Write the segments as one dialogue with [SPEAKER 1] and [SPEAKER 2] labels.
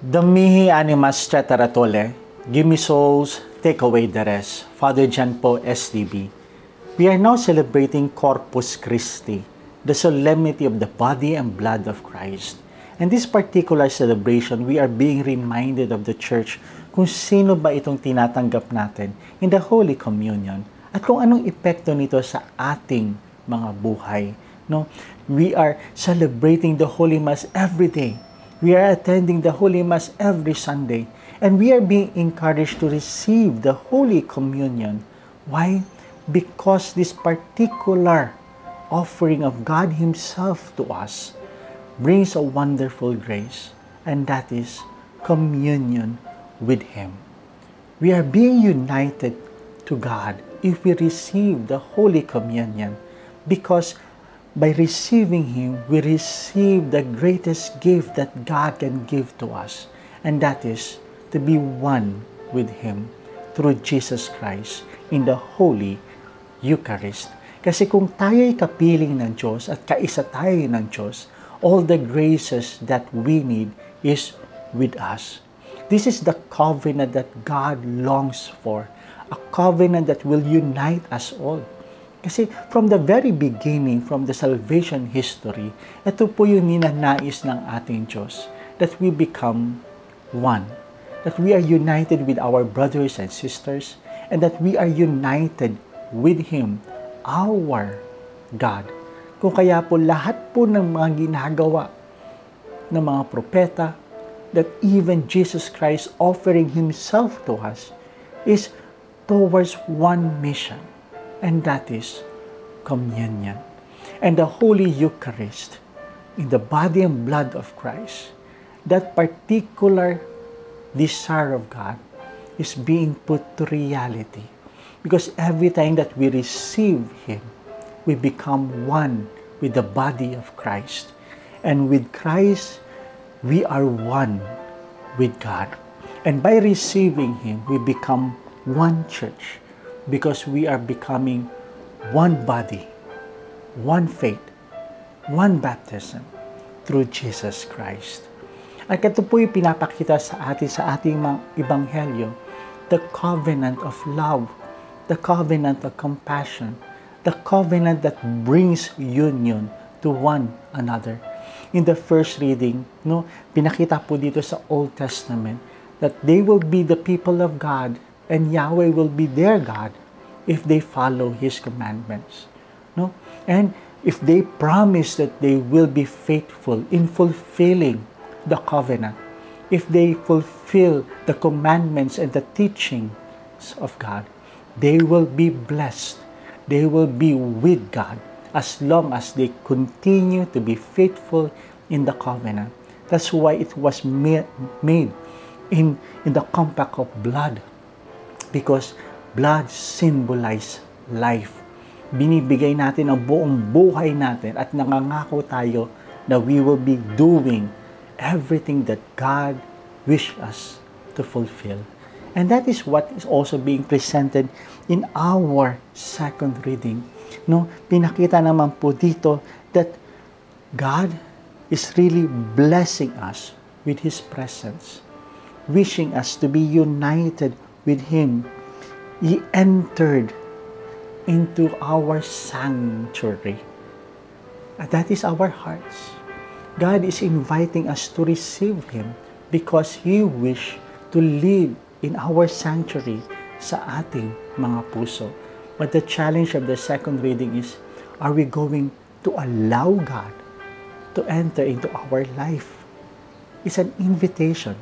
[SPEAKER 1] Damihi animas teteratole, give me souls, take away the rest. Father John Po, SDB. We are now celebrating Corpus Christi, the solemnity of the body and blood of Christ. And this particular celebration, we are being reminded of the Church kung sino ba itong tinatanggap natin in the Holy Communion at kung anong epekto nito sa ating mga buhay. No? We are celebrating the Holy Mass every day. We are attending the Holy Mass every Sunday. And we are being encouraged to receive the Holy Communion. Why? Because this particular offering of God Himself to us brings a wonderful grace, and that is communion with Him. We are being united to God if we receive the Holy Communion, because by receiving Him, we receive the greatest gift that God can give to us, and that is to be one with Him through Jesus Christ in the Holy Eucharist. Kasi kung tayo'y kapiling ng Diyos at kaisa tayo ng Diyos, all the graces that we need is with us. This is the covenant that God longs for, a covenant that will unite us all. Kasi from the very beginning, from the salvation history, ito po yung ninanais ng ating Diyos, that we become one, that we are united with our brothers and sisters, and that we are united with Him, our God. Kung kaya po lahat po ng mga ginagawa ng mga propeta, that even Jesus Christ offering Himself to us is towards one mission, and that is communion. And the Holy Eucharist, in the body and blood of Christ, that particular desire of God is being put to reality. Because every time that we receive Him, we become one with the body of Christ. And with Christ, we are one with God. And by receiving Him, we become one church, because we are becoming one body, one faith, one baptism through Jesus Christ. At ito po yung pinapakita sa ating mga ebanghelyo, the covenant of love, the covenant of compassion, the covenant that brings union to one another. In the first reading, pinakita po dito sa Old Testament that they will be the people of God and Yahweh will be their God if they follow His commandments. And if they promise that they will be faithful in fulfilling the covenant, if they fulfill the commandments and the teachings of God, they will be blessed. They will be with God as long as they continue to be faithful in the covenant. That's why it was made in the compact of blood, because blood symbolizes life. Binibigay natin ang buong buhay natin at nangangako tayo na we will be doing everything that God wishes us to fulfill. And that is what is also being presented in our second reading. Pinakita naman po dito that God is really blessing us with His presence, wishing us to be united with Him. He entered into our sanctuary. And that is our hearts. God is inviting us to receive Him because He wishes to live in our sanctuary sa ating mga puso. But the challenge of the second reading is, are we going to allow God to enter into our life? It's an invitation.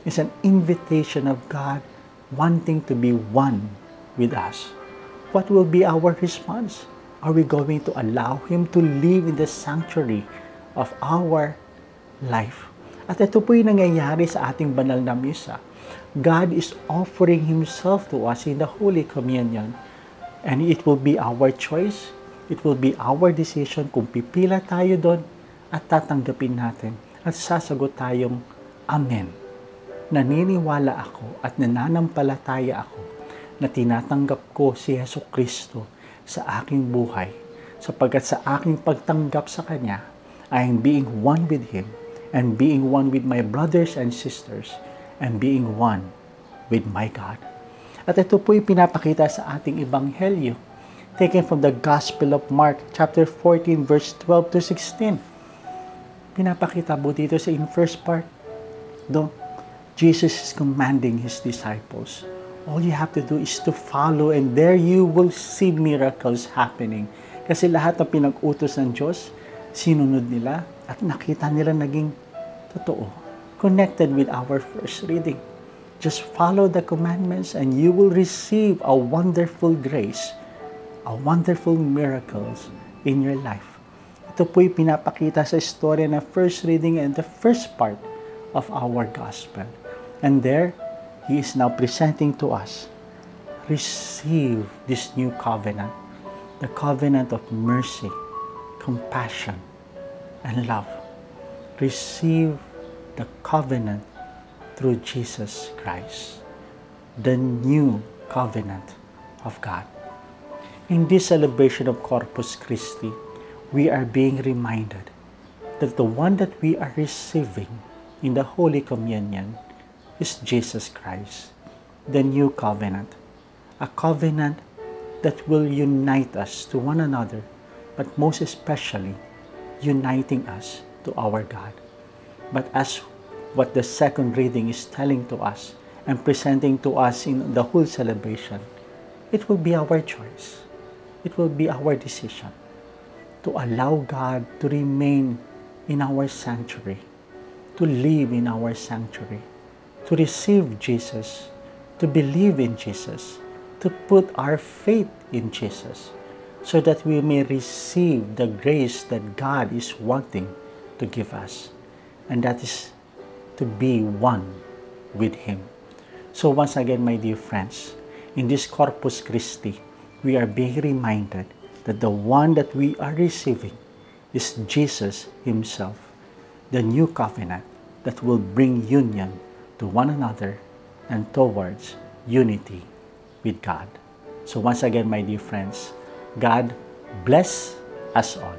[SPEAKER 1] It's an invitation of God wanting to be one with us. What will be our response? Are we going to allow Him to live in the sanctuary of our life? At ito po yung nangyayari sa ating banal na misa. God is offering Himself to us in the Holy Communion. And it will be our choice, it will be our decision kung pipila tayo doon at tatanggapin natin at sasagot tayong Amen. Naniniwala ako at nananampalataya ako na tinatanggap ko si Jesucristo sa aking buhay, sapagkat sa aking pagtanggap sa Kanya, I am being one with Him, and being one with my brothers and sisters, and being one with my God. At ito po'y pinapakita sa ating Ebanghelyo, taken from the Gospel of Mark, chapter 14, verse 12 to 16. Pinapakita po dito sa in first part, Jesus is commanding His disciples. All you have to do is to follow, and there you will see miracles happening. Kasi lahat ng pinag-utos ng Diyos, sinunod nila at nakita nila naging totoo. Connected with our first reading. Just follow the commandments and you will receive a wonderful grace, a wonderful miracles in your life. Ito po'y pinapakita sa istorya na first reading and the first part of our gospel. And there, He is now presenting to us, receive this new covenant, the covenant of mercy, compassion, and love. Receive the covenant through Jesus Christ, the new covenant of God. In this celebration of Corpus Christi, we are being reminded that the one that we are receiving in the Holy Communion is Jesus Christ, the new covenant, a covenant that will unite us to one another, but most especially, uniting us to our God. But as what the second reading is telling to us and presenting to us in the whole celebration, it will be our choice. It will be our decision to allow God to remain in our sanctuary, to live in our sanctuary, to receive Jesus, to believe in Jesus, to put our faith in Jesus, so that we may receive the grace that God is wanting to give us, and that is to be one with Him. So once again, my dear friends, in this Corpus Christi, we are being reminded that the one that we are receiving is Jesus Himself, the new covenant that will bring union to one another and towards unity with God. So once again, my dear friends, God bless us all.